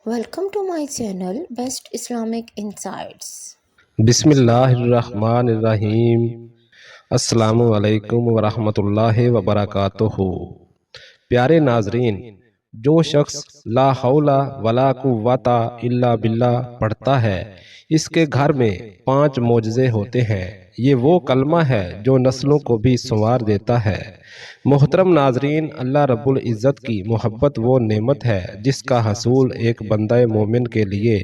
Welcome to my channel Best Islamic Insights. بسم اللہ الرحمن الرحیم۔ السلام علیکم ورحمۃ اللہ وبرکاتہ۔ پیارے ناظرین، جو شخص لا حول ولا قوت الا باللہ پڑھتا ہے، اس کے گھر میں 5 معجزے ہوتے ہیں۔ یہ وہ کلمہ ہے جو نسلوں کو بھی سنوار دیتا ہے۔ محترم ناظرین، اللہ رب العزت کی محبت وہ نعمت ہے جس کا حصول ایک بندہ مومن کے لیے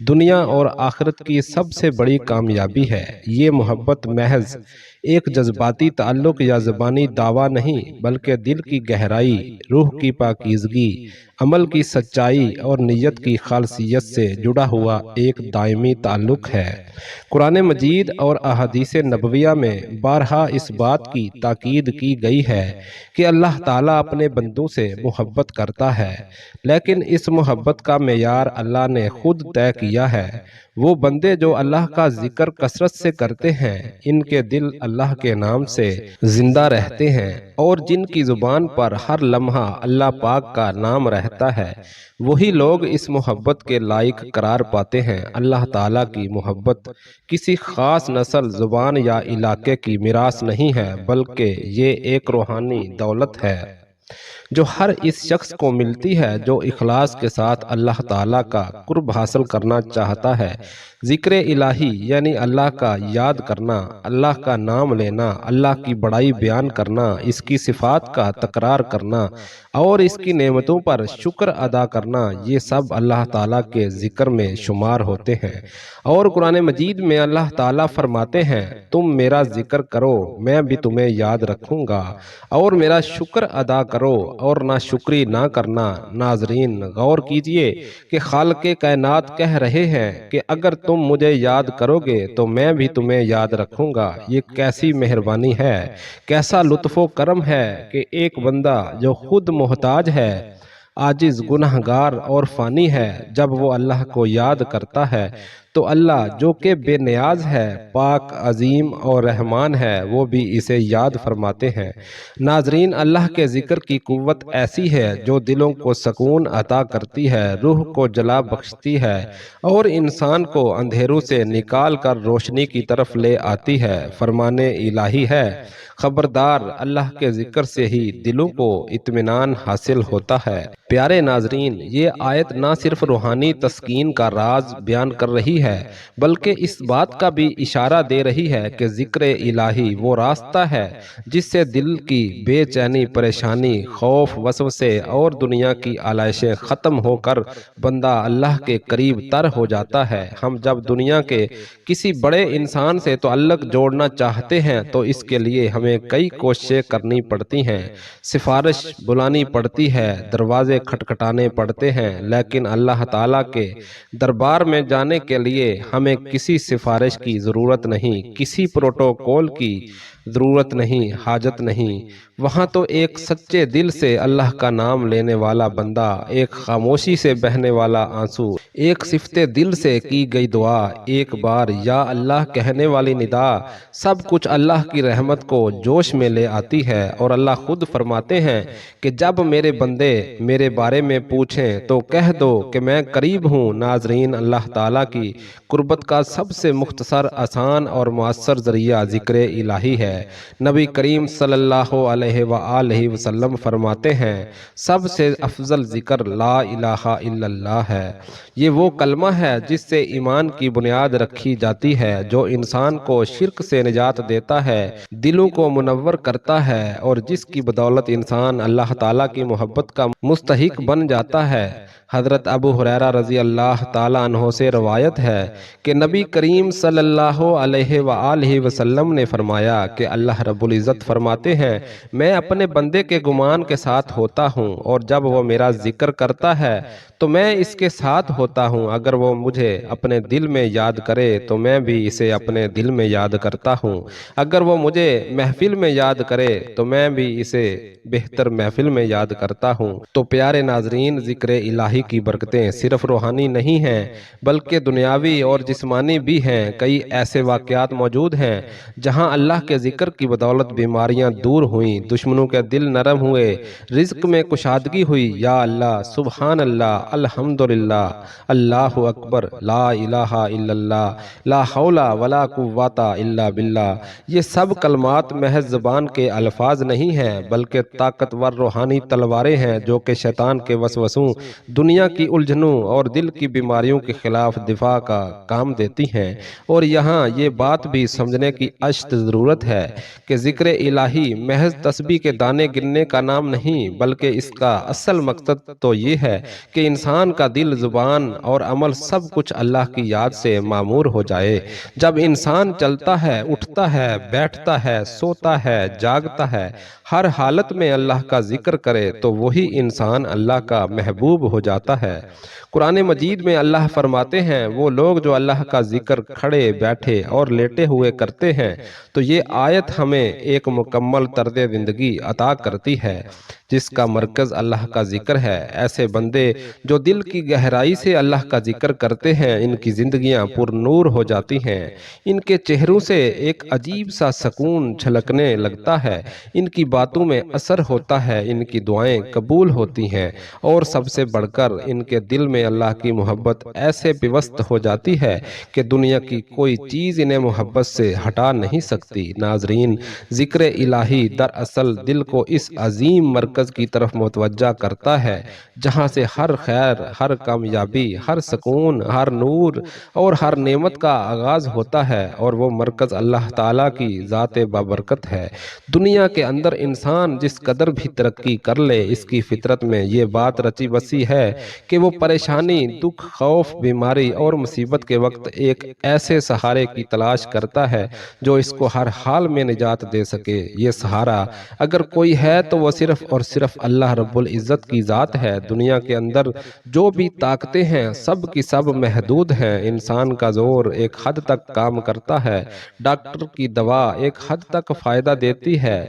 دنیا اور آخرت کی سب سے بڑی کامیابی ہے۔ یہ محبت محض ایک جذباتی تعلق یا زبانی دعویٰ نہیں، بلکہ دل کی گہرائی، روح کی پاکیزگی، عمل کی سچائی اور نیت کی خالصیت سے جڑا ہوا ایک دائمی تعلق ہے۔ قرآن مجید اور احادیث نبویہ میں بارہا اس بات کی تاکید کی گئی ہے کہ اللہ تعالیٰ اپنے بندوں سے محبت کرتا ہے، لیکن اس محبت کا معیار اللہ نے خود طے کیا ہے۔ وہ بندے جو اللہ کا ذکر کثرت سے کرتے ہیں، ان کے دل اللہ کے نام سے زندہ رہتے ہیں، اور جن کی زبان پر ہر لمحہ اللہ پاک کا نام رہتا ہے، وہی لوگ اس محبت کے لائق قرار پاتے ہیں۔ اللہ تعالیٰ کی محبت کسی خاص نسل، زبان یا علاقے کی میراث نہیں ہے، بلکہ یہ ایک روحانی دولت ہے جو ہر اس شخص کو ملتی ہے جو اخلاص کے ساتھ اللہ تعالیٰ کا قرب حاصل کرنا چاہتا ہے۔ ذکر الہی یعنی اللہ کا یاد کرنا، اللہ کا نام لینا، اللہ کی بڑائی بیان کرنا، اس کی صفات کا تکرار کرنا اور اس کی نعمتوں پر شکر ادا کرنا، یہ سب اللہ تعالیٰ کے ذکر میں شمار ہوتے ہیں۔ اور قرآن مجید میں اللہ تعالیٰ فرماتے ہیں، تم میرا ذکر کرو، میں بھی تمہیں یاد رکھوں گا، اور میرا شکر ادا کرو اور ناشکری نہ کرنا۔ ناظرین، غور کیجئے کہ خالق کائنات کہہ رہے ہیں کہ اگر تم مجھے یاد کرو گے تو میں بھی تمہیں یاد رکھوں گا۔ یہ کیسی مہربانی ہے، کیسا لطف و کرم ہے کہ ایک بندہ جو خود محتاج ہے، عاجز، گنہگار اور فانی ہے، جب وہ اللہ کو یاد کرتا ہے تو اللہ جو کہ بے نیاز ہے، پاک، عظیم اور رحمان ہے، وہ بھی اسے یاد فرماتے ہیں۔ ناظرین، اللہ کے ذکر کی قوت ایسی ہے جو دلوں کو سکون عطا کرتی ہے، روح کو جلا بخشتی ہے اور انسان کو اندھیروں سے نکال کر روشنی کی طرف لے آتی ہے۔ فرمان الہی ہے، خبردار، اللہ کے ذکر سے ہی دلوں کو اطمینان حاصل ہوتا ہے۔ پیارے ناظرین، یہ آیت نہ صرف روحانی تسکین کا راز بیان کر رہی ہے، بلکہ اس بات کا بھی اشارہ دے رہی ہے کہ ذکر الہی وہ راستہ ہے جس سے دل کی بے چینی، پریشانی، خوف، وسوسے اور دنیا کی آلائشیں ختم ہو کر بندہ اللہ کے قریب تر ہو جاتا ہے۔ ہم جب دنیا کے کسی بڑے انسان سے تعلق جوڑنا چاہتے ہیں تو اس کے لیے ہمیں کئی کوششیں کرنی پڑتی ہیں، سفارش بلانی پڑتی ہے، دروازے کھٹکھٹانے پڑتے ہیں، لیکن اللہ تعالیٰ کے دربار میں جانے کے لیے ہمیں کسی سفارش کی ضرورت نہیں، کسی پروٹوکول کی ضرورت نہیں، حاجت نہیں۔ وہاں تو ایک سچے دل سے اللہ کا نام لینے والا بندہ، ایک خاموشی سے بہنے والا آنسو، ایک صفت دل سے کی گئی دعا، ایک بار یا اللہ کہنے والی ندا، سب کچھ اللہ کی رحمت کو جوش میں لے آتی ہے۔ اور اللہ خود فرماتے ہیں کہ جب میرے بندے میرے بارے میں پوچھیں تو کہہ دو کہ میں قریب ہوں۔ ناظرین، اللہ تعالیٰ کی قربت کا سب سے مختصر، آسان اور مؤثر ذریعہ ذکر الہی ہے۔ نبی کریم صلی اللہ علیہ وآلہ وسلم فرماتے ہیں، سب سے افضل ذکر لا الہ الا اللہ ہے۔ یہ وہ کلمہ ہے جس سے ایمان کی بنیاد رکھی جاتی ہے، جو انسان کو شرک سے نجات دیتا ہے، دلوں کو منور کرتا ہے اور جس کی بدولت انسان اللہ تعالیٰ کی محبت کا مستحق بن جاتا ہے۔ حضرت ابو ہریرہ رضی اللہ تعالیٰ عنہ سے روایت ہے کہ نبی کریم صلی اللہ علیہ وآلہ وسلم نے فرمایا کہ اللہ رب العزت فرماتے ہیں، میں اپنے بندے کے گمان کے ساتھ ہوتا ہوں، اور جب وہ میرا ذکر کرتا ہے تو میں اس کے ساتھ ہوتا ہوں۔ اگر وہ مجھے اپنے دل میں یاد کرے تو میں بھی اسے اپنے دل میں یاد کرتا ہوں، اگر وہ مجھے محفل میں یاد کرے تو میں بھی اسے بہتر محفل میں یاد کرتا ہوں۔ تو پیارے ناظرین، ذکر الہی الہی کی برکتیں صرف روحانی نہیں ہیں بلکہ دنیاوی اور جسمانی بھی ہیں۔ کئی ایسے واقعات موجود ہیں جہاں اللہ کے ذکر کی بدولت بیماریاں دور ہوئیں، دشمنوں کے دل نرم ہوئے، رزق میں کشادگی ہوئی۔ یا اللہ، سبحان اللہ، الحمدللہ، اللہ اکبر، لا الہ الا اللہ، لا حول ولا قوت الا باللہ، یہ سب کلمات محض زبان کے الفاظ نہیں ہیں بلکہ طاقتور روحانی تلواریں ہیں جو کہ شیطان کے وسوسوں، دنیا کی الجھنوں اور دل کی بیماریوں کے خلاف دفاع کا کام دیتی ہیں۔ اور یہاں یہ بات بھی سمجھنے کی اشد ضرورت ہے کہ ذکر الہی محض تسبیح کے دانے گننے کا نام نہیں بلکہ اس کا اصل مقصد تو یہ ہے کہ انسان کا دل، زبان اور عمل سب کچھ اللہ کی یاد سے معمور ہو جائے۔ جب انسان چلتا ہے، اٹھتا ہے، بیٹھتا ہے، سوتا ہے، جاگتا ہے، ہر حالت میں اللہ کا ذکر کرے تو وہی انسان اللہ کا محبوب ہو جاتا ہے۔ قرآن مجید میں اللہ فرماتے ہیں، وہ لوگ جو اللہ کا ذکر کھڑے، بیٹھے اور لیٹے ہوئے کرتے ہیں۔ تو یہ آیت ہمیں ایک مکمل طرز زندگی عطا کرتی ہے جس کا مرکز اللہ کا ذکر ہے۔ ایسے بندے جو دل کی گہرائی سے اللہ کا ذکر کرتے ہیں، ان کی زندگیاں پر نور ہو جاتی ہیں، ان کے چہروں سے ایک عجیب سا سکون چھلکنے لگتا ہے، ان کی باتوں میں اثر ہوتا ہے، ان کی دعائیں قبول ہوتی ہیں، اور سب سے بڑھ کر ان کے دل میں اللہ کی محبت ایسے پیوست ہو جاتی ہے کہ دنیا کی کوئی چیز انہیں محبت سے ہٹا نہیں سکتی۔ ناظرین، ذکر الہی دراصل دل کو اس عظیم مرکز کی طرف متوجہ کرتا ہے جہاں سے ہر خیر، ہر کامیابی، ہر سکون، ہر نور اور ہر نعمت کا آغاز ہوتا ہے، اور وہ مرکز اللہ تعالیٰ کی ذات بابرکت ہے۔ دنیا کے اندر انسان جس قدر بھی ترقی کر لے، اس کی فطرت میں یہ بات رچی بسی ہے کہ وہ پریشانی، دکھ، خوف، بیماری اور مصیبت کے وقت ایک ایسے سہارے کی تلاش کرتا ہے جو اس کو ہر حال میں نجات دے سکے۔ یہ سہارا اگر کوئی ہے تو وہ صرف اور صرف اللہ رب العزت کی ذات ہے۔ دنیا کے اندر جو بھی طاقتیں ہیں سب کی سب محدود ہیں۔ انسان کا زور ایک حد تک کام کرتا ہے، ڈاکٹر کی دوا ایک حد تک فائدہ دیتی ہے،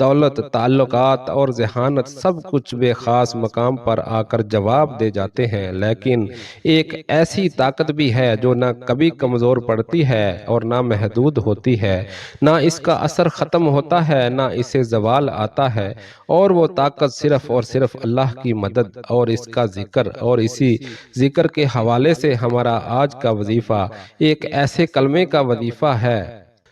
دولت، تعلقات اور ذہانت سب کچھ بے خاص مقام پر آ کر جواب دے جاتے ہیں، لیکن ایک ایسی طاقت بھی ہے جو نہ کبھی کمزور پڑتی ہے اور نہ محدود ہوتی ہے، نہ اس کا اثر ختم ہوتا ہے نہ اسے زوال آتا ہے، اور وہ طاقت صرف اور صرف اللہ کی مدد اور اس کا ذکر، اور اسی ذکر کے حوالے سے ہمارا آج کا وظیفہ ایک ایسے کلمے کا وظیفہ ہے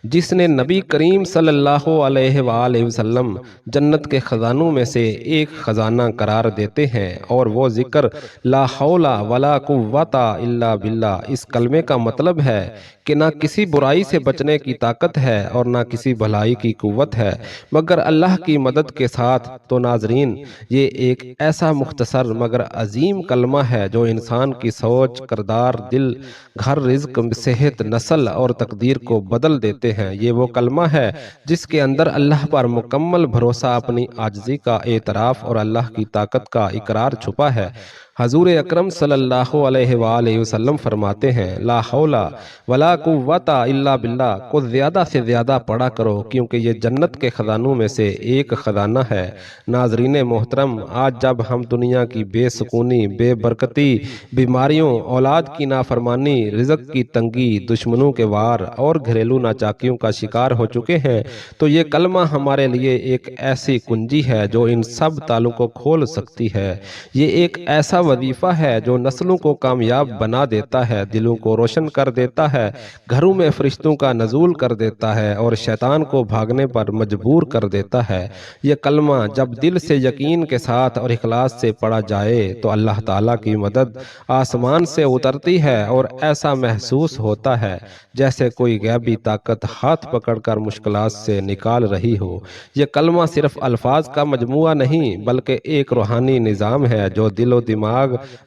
جس نے نبی کریم صلی اللہ علیہ وآلہ وسلم جنت کے خزانوں میں سے ایک خزانہ قرار دیتے ہیں، اور وہ ذکر لا حول ولا قوت الا باللہ۔ اس کلمے کا مطلب ہے کہ نہ کسی برائی سے بچنے کی طاقت ہے اور نہ کسی بھلائی کی قوت ہے مگر اللہ کی مدد کے ساتھ۔ تو ناظرین، یہ ایک ایسا مختصر مگر عظیم کلمہ ہے جو انسان کی سوچ، کردار، دل، گھر، رزق، صحت، نسل اور تقدیر کو بدل دیتے ہیں۔ یہ وہ کلمہ ہے جس کے اندر اللہ پر مکمل بھروسہ، اپنی عاجزی کا اعتراف اور اللہ کی طاقت کا اقرار چھپا ہے۔ حضور اکرم صلی اللہ علیہ وآلہ وسلم فرماتے ہیں، لا حول ولا قوت الا باللہ کو زیادہ سے زیادہ پڑھا کرو کیونکہ یہ جنت کے خزانوں میں سے ایک خزانہ ہے۔ ناظرین محترم، آج جب ہم دنیا کی بے سکونی، بے برکتی، بیماریوں، اولاد کی نافرمانی، رزق کی تنگی، دشمنوں کے وار اور گھریلو ناچاکیوں کا شکار ہو چکے ہیں، تو یہ کلمہ ہمارے لیے ایک ایسی کنجی ہے جو ان سب تالوں کو کھول سکتی ہے۔ یہ ایک ایسا وظیفہ ہے جو نسلوں کو کامیاب بنا دیتا ہے، دلوں کو روشن کر دیتا ہے، گھروں میں فرشتوں کا نزول کر دیتا ہے اور شیطان کو بھاگنے پر مجبور کر دیتا ہے۔ یہ کلمہ جب دل سے یقین کے ساتھ اور اخلاص سے پڑھا جائے تو اللہ تعالیٰ کی مدد آسمان سے اترتی ہے اور ایسا محسوس ہوتا ہے جیسے کوئی غیبی طاقت ہاتھ پکڑ کر مشکلات سے نکال رہی ہو۔ یہ کلمہ صرف الفاظ کا مجموعہ نہیں بلکہ ایک روحانی نظام ہے جو دل و دماغ،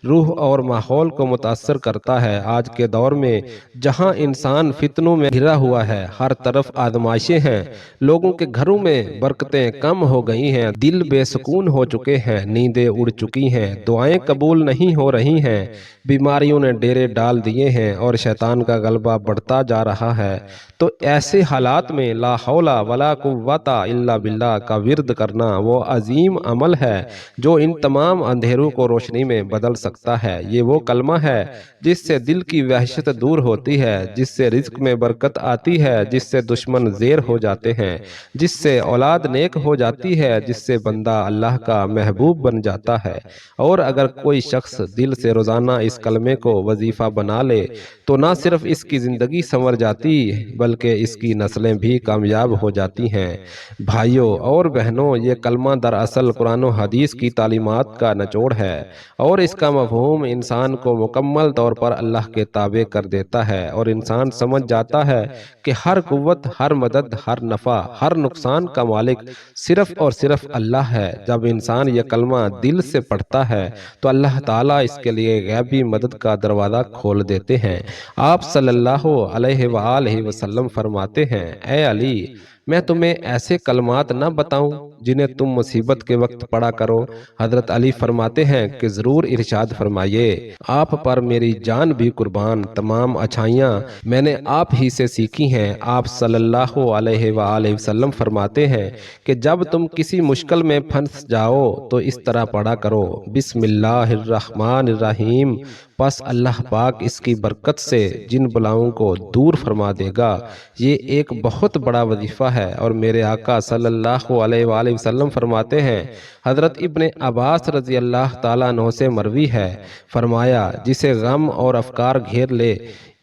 روح اور ماحول کو متاثر کرتا ہے۔ آج کے دور میں جہاں انسان فتنوں میں گھرا ہوا ہے، ہر طرف آزمائشیں ہیں، لوگوں کے گھروں میں برکتیں کم ہو گئی ہیں، دل بے سکون ہو چکے ہیں، نیندیں اڑ چکی ہیں، دعائیں قبول نہیں ہو رہی ہیں، بیماریوں نے ڈیرے ڈال دیے ہیں اور شیطان کا غلبہ بڑھتا جا رہا ہے، تو ایسے حالات میں لا حول ولا قوت الا باللہ کا ورد کرنا وہ عظیم عمل ہے جو ان تمام اندھیروں کو روشنی میں میں بدل سکتا ہے۔ یہ وہ کلمہ ہے جس سے دل کی وحشت دور ہوتی ہے، جس سے رزق میں برکت آتی ہے، جس سے دشمن زیر ہو جاتے ہیں، جس سے اولاد نیک ہو جاتی ہے، جس سے بندہ اللہ کا محبوب بن جاتا ہے۔ اور اگر کوئی شخص دل سے روزانہ اس کلمے کو وظیفہ بنا لے تو نہ صرف اس کی زندگی سنور جاتی بلکہ اس کی نسلیں بھی کامیاب ہو جاتی ہیں۔ بھائیوں اور بہنوں، یہ کلمہ دراصل قرآن و حدیث کی تعلیمات کا نچوڑ ہے، اور اس کا مفہوم انسان کو مکمل طور پر اللہ کے تابع کر دیتا ہے، اور انسان سمجھ جاتا ہے کہ ہر قوت، ہر مدد، ہر نفع، ہر نقصان کا مالک صرف اور صرف اللہ ہے۔ جب انسان یہ کلمہ دل سے پڑھتا ہے تو اللہ تعالیٰ اس کے لیے غیبی مدد کا دروازہ کھول دیتے ہیں۔ آپ صلی اللہ علیہ وآلہ وسلم فرماتے ہیں، اے علی، میں تمہیں ایسے کلمات نہ بتاؤں جنہیں تم مصیبت کے وقت پڑھا کرو؟ حضرت علی فرماتے ہیں کہ ضرور، ارشاد فرمائیے۔ آپ پر میری جان بھی قربان، تمام اچھائیاں میں نے آپ ہی سے سیکھی ہیں۔ آپ صلی اللہ علیہ وآلہ وسلم فرماتے ہیں کہ جب تم کسی مشکل میں پھنس جاؤ تو اس طرح پڑھا کرو، بسم اللہ الرحمن الرحیم، پس اللہ پاک اس کی برکت سے جن بلاؤں کو دور فرما دے گا۔ یہ ایک بہت بڑا وظیفہ ہے، اور میرے آقا صلی اللہ علیہ وآلہ وسلم فرماتے ہیں، حضرت ابن عباس رضی اللہ تعالیٰ عنہ سے مروی ہے، فرمایا، جسے غم اور افکار گھیر لے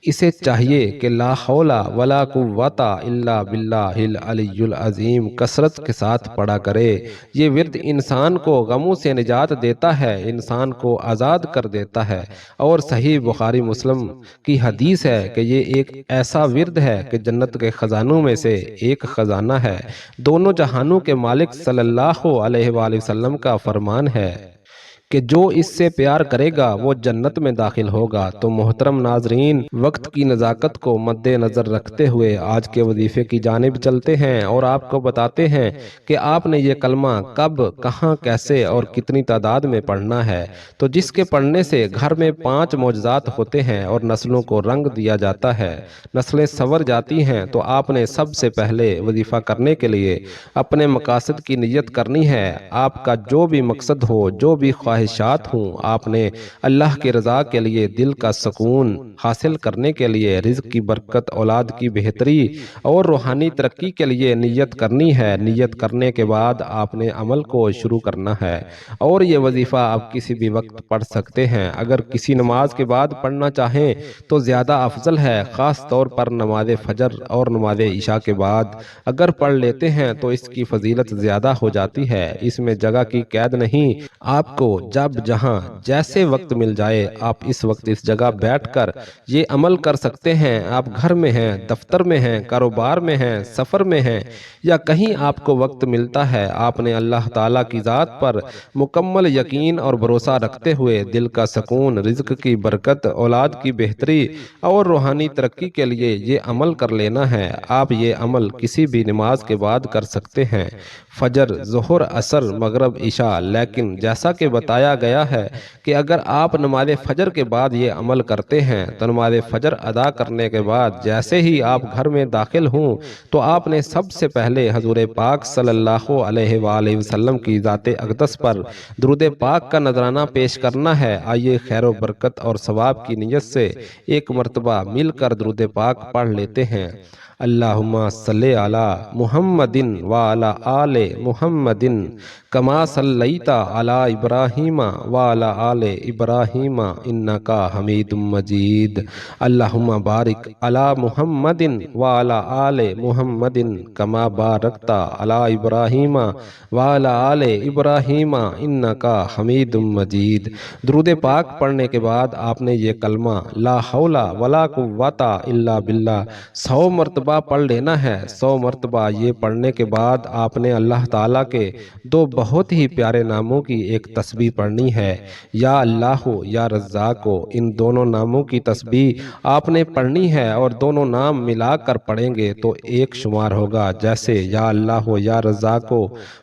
اسے چاہیے کہ لا حول ولا قوت الا باللہ العلی العظیم کثرت کے ساتھ پڑھا کرے۔ یہ ورد انسان کو غموں سے نجات دیتا ہے، انسان کو آزاد کر دیتا ہے، اور صحیح بخاری مسلم کی حدیث ہے کہ یہ ایک ایسا ورد ہے کہ جنت کے خزانوں میں سے ایک خزانہ ہے۔ دونوں جہانوں کے مالک صلی اللہ علیہ وآلہ وسلم کا فرمان ہے کہ جو اس سے پیار کرے گا وہ جنت میں داخل ہوگا۔ تو محترم ناظرین، وقت کی نزاکت کو مد نظر رکھتے ہوئے آج کے وظیفے کی جانب چلتے ہیں، اور آپ کو بتاتے ہیں کہ آپ نے یہ کلمہ کب، کہاں، کیسے اور کتنی تعداد میں پڑھنا ہے۔ تو جس کے پڑھنے سے گھر میں 5 معجزات ہوتے ہیں اور نسلوں کو رنگ دیا جاتا ہے، نسلیں سنور جاتی ہیں، تو آپ نے سب سے پہلے وظیفہ کرنے کے لیے اپنے مقاصد کی نیت کرنی ہے۔ آپ کا جو بھی مقصد ہو، جو بھی خواہشات ہوں، آپ نے اللہ کی رضا کے لیے، دل کا سکون حاصل کرنے کے لیے، رزق کی برکت، اولاد کی بہتری اور روحانی ترقی کے لیے نیت کرنی ہے۔ نیت کرنے کے بعد آپ نے عمل کو شروع کرنا ہے، اور یہ وظیفہ آپ کسی بھی وقت پڑھ سکتے ہیں۔ اگر کسی نماز کے بعد پڑھنا چاہیں تو زیادہ افضل ہے، خاص طور پر نماز فجر اور نماز عشاء کے بعد اگر پڑھ لیتے ہیں تو اس کی فضیلت زیادہ ہو جاتی ہے۔ اس میں جگہ کی قید نہیں، آپ کو جب جہاں جیسے وقت مل جائے آپ اس وقت اس جگہ بیٹھ کر یہ عمل کر سکتے ہیں۔ آپ گھر میں ہیں، دفتر میں ہیں، کاروبار میں ہیں، سفر میں ہیں، یا کہیں آپ کو وقت ملتا ہے، آپ نے اللہ تعالیٰ کی ذات پر مکمل یقین اور بھروسہ رکھتے ہوئے دل کا سکون، رزق کی برکت، اولاد کی بہتری اور روحانی ترقی کے لیے یہ عمل کر لینا ہے۔ آپ یہ عمل کسی بھی نماز کے بعد کر سکتے ہیں، فجر، ظہر، عصر، مغرب، عشاء، لیکن جیسا کہ بتایا گیا ہے کہ اگر آپ نماز فجر کے بعد یہ عمل کرتے ہیں تو نماز فجر ادا کرنے کے بعد جیسے ہی آپ گھر میں داخل ہوں تو آپ نے سب سے پہلے حضور پاک صلی اللہ علیہ وآلہ وسلم کی ذات اقدس پر درود پاک کا نذرانہ پیش کرنا ہے۔ آئیے خیر و برکت اور ثواب کی نیت سے ایک مرتبہ مل کر درود پاک پڑھ لیتے ہیں۔ اللہم صلی علی محمد وعلی آل محمد کما صلیت علی ابراہیم وعلی آل ابراہیم انکا حمید مجید۔ اللہم بارک علی محمد وعلی آل محمد کما بارکت علی ابراہیم وعلی آل ابراہیم انکا حمید مجید۔ درود پاک پڑھنے کے بعد آپ نے یہ کلمہ لا حول ولا قوت الا باللہ 100 مرتبہ پڑھ لینا ہے۔ 100 مرتبہ یہ پڑھنے کے بعد آپ نے اللہ تعالیٰ کے 2 بہت ہی پیارے ناموں کی ایک تسبیح پڑھنی ہے، یا اللہ یا رزاق۔ ان دونوں ناموں کی تسبیح آپ نے پڑھنی ہے، اور دونوں نام ملا کر پڑھیں گے تو ایک شمار ہوگا، جیسے یا اللہ یا رزاق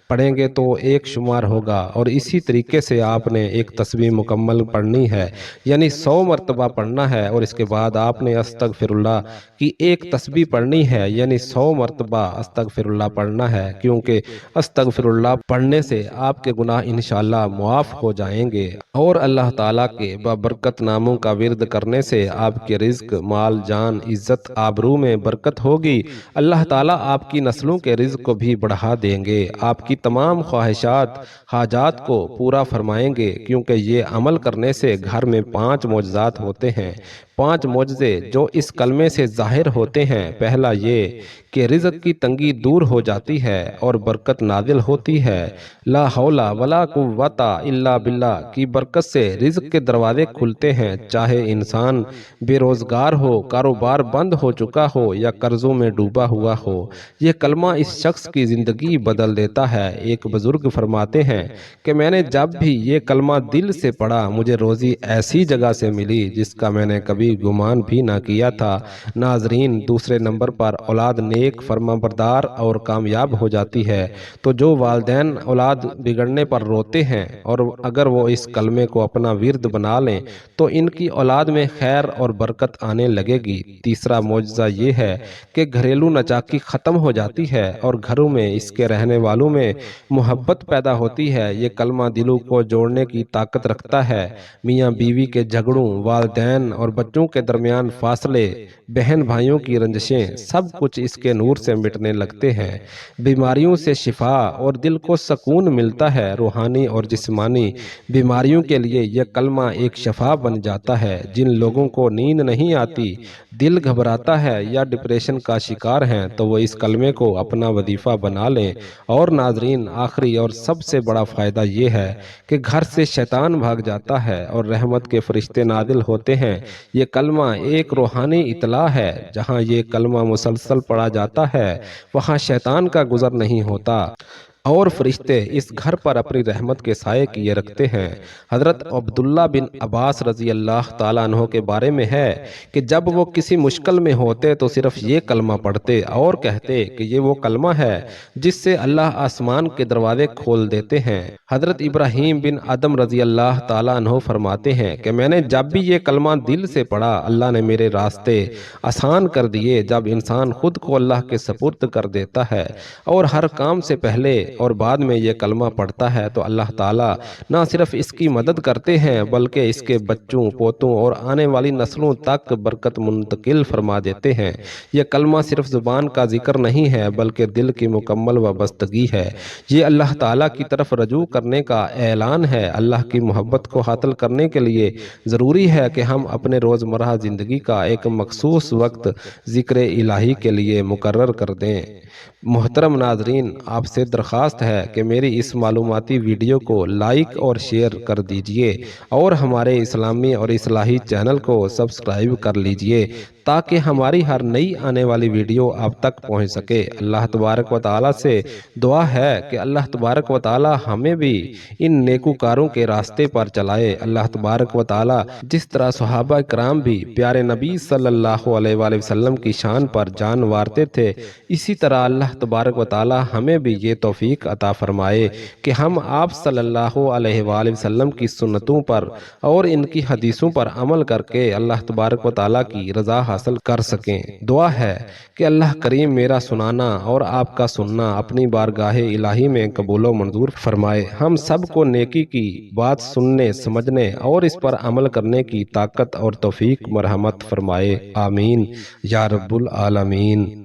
پڑھیں گے تو ایک شمار ہوگا، اور اسی طریقے سے آپ نے ایک تسبیح مکمل پڑھنی ہے، یعنی 100 مرتبہ پڑھنا ہے، اور اس کے بعد آپ نے استغفر اللہ کی ایک تسبیح پڑھنی پڑھنی ہے، یعنی 100 مرتبہ استغفر اللہ پڑھنا ہے، کیونکہ استغفر اللہ پڑھنے سے آپ کے گناہ انشاءاللہ معاف ہو جائیں گے، اور اللہ تعالیٰ کے بابرکت ناموں کا ورد کرنے سے آپ کے رزق، مال، جان، عزت، آبرو میں برکت ہوگی۔ اللہ تعالیٰ آپ کی نسلوں کے رزق کو بھی بڑھا دیں گے، آپ کی تمام خواہشات، حاجات کو پورا فرمائیں گے، کیونکہ یہ عمل کرنے سے گھر میں 5 معجزات ہوتے ہیں۔ 5 معجزے جو اس کلمے سے ظاہر ہوتے ہیں۔ پہلا یہ کہ رزق کی تنگی دور ہو جاتی ہے اور برکت نازل ہوتی ہے۔ لا حول ولا قوت الا باللہ کی برکت سے رزق کے دروازے کھلتے ہیں، چاہے انسان بے روزگار ہو، کاروبار بند ہو چکا ہو یا قرضوں میں ڈوبا ہوا ہو۔ یہ کلمہ اس شخص کی زندگی بدل دیتا ہے۔ ایک بزرگ فرماتے ہیں کہ میں نے جب بھی یہ کلمہ دل سے پڑھا، مجھے روزی ایسی جگہ سے ملی جس کا میں نے کبھی گمان بھی نہ کیا تھا۔ ناظرین، دوسرے نمبر پر اولاد نیک، فرمانبردار اور کامیاب ہو جاتی ہے تو جو والدین اولاد بگڑنے پر روتے ہیں، اور اگر وہ اس کلمے کو اپنا ورد بنا لیں تو ان کی اولاد میں خیر اور برکت آنے لگے گی۔ تیسرا معجزہ یہ ہے کہ گھریلو ناچاکی ختم ہو جاتی ہے اور گھروں میں اس کے رہنے والوں میں محبت پیدا ہوتی ہے۔ یہ کلمہ دلوں کو جوڑنے کی طاقت رکھتا ہے۔ میاں بیوی کے جھگڑوں، والدین اور بچوں کے درمیان فاصلے، بہن بھائیوں کی رنجشیں، سب کچھ اس کے نور سے مٹنے لگتے ہیں۔ بیماریوں سے شفا اور دل کو سکون ملتا ہے۔ روحانی اور جسمانی بیماریوں کے لیے یہ کلمہ ایک شفا بن جاتا ہے۔ جن لوگوں کو نیند نہیں آتی، دل گھبراتا ہے یا ڈپریشن کا شکار ہیں تو وہ اس کلمے کو اپنا وظیفہ بنا لیں۔ اور ناظرین، آخری اور سب سے بڑا فائدہ یہ ہے کہ گھر سے شیطان بھاگ جاتا ہے اور رحمت کے فرشتے نازل ہوتے ہیں۔ یہ کلمہ ایک روحانی اطلاع ہے۔ جہاں یہ کلمہ مسلسل پڑھا جاتا ہے وہاں شیطان کا گزر نہیں ہوتا اور فرشتے اس گھر پر اپنی رحمت کے سائے کیے رکھتے ہیں۔ حضرت عبداللہ بن عباس رضی اللہ تعالیٰ عنہ کے بارے میں ہے کہ جب وہ کسی مشکل میں ہوتے تو صرف یہ کلمہ پڑھتے اور کہتے کہ یہ وہ کلمہ ہے جس سے اللہ آسمان کے دروازے کھول دیتے ہیں۔ حضرت ابراہیم بن ادم رضی اللہ تعالیٰ عنہ فرماتے ہیں کہ میں نے جب بھی یہ کلمہ دل سے پڑھا، اللہ نے میرے راستے آسان کر دیے۔ جب انسان خود کو اللہ کے سپرد کر دیتا ہے اور ہر کام سے پہلے اور بعد میں یہ کلمہ پڑھتا ہے تو اللہ تعالیٰ نہ صرف اس کی مدد کرتے ہیں بلکہ اس کے بچوں، پوتوں اور آنے والی نسلوں تک برکت منتقل فرما دیتے ہیں۔ یہ کلمہ صرف زبان کا ذکر نہیں ہے بلکہ دل کی مکمل وابستگی ہے۔ یہ اللہ تعالیٰ کی طرف رجوع کرنے کا اعلان ہے۔ اللہ کی محبت کو حاصل کرنے کے لیے ضروری ہے کہ ہم اپنے روزمرہ زندگی کا ایک مخصوص وقت ذکر الہی کے لیے مقرر کر دیں۔ محترم ناظرین، آپ سے درخواست ہے کہ میری اس معلوماتی ویڈیو کو لائک اور شیئر کر دیجئے اور ہمارے اسلامی اور اصلاحی چینل کو سبسکرائب کر لیجئے تاکہ ہماری ہر نئی آنے والی ویڈیو آپ تک پہنچ سکے۔ اللہ تبارک و تعالیٰ سے دعا ہے کہ اللہ تبارک و تعالیٰ ہمیں بھی ان نیکوکاروں کے راستے پر چلائے۔ اللہ تبارک و تعالیٰ جس طرح صحابہ کرام بھی پیارے نبی صلی اللہ علیہ وآلہ وسلم کی شان پر جان وارتے تھے، اسی طرح اللہ تبارک و تعالیٰ ہمیں بھی یہ توفیق عطا فرمائے کہ ہم آپ صلی اللہ علیہ وآلہ وسلم کی سنتوں پر اور ان کی حدیثوں پر عمل کر کے اللہ تبارک و تعالیٰ کی رضا حاصل کر سکیں۔ دعا ہے کہ اللہ کریم میرا سنانا اور آپ کا سننا اپنی بارگاہ الہی میں قبول و منظور فرمائے۔ ہم سب کو نیکی کی بات سننے، سمجھنے اور اس پر عمل کرنے کی طاقت اور توفیق مرحمت فرمائے۔ آمین یا رب العالمین۔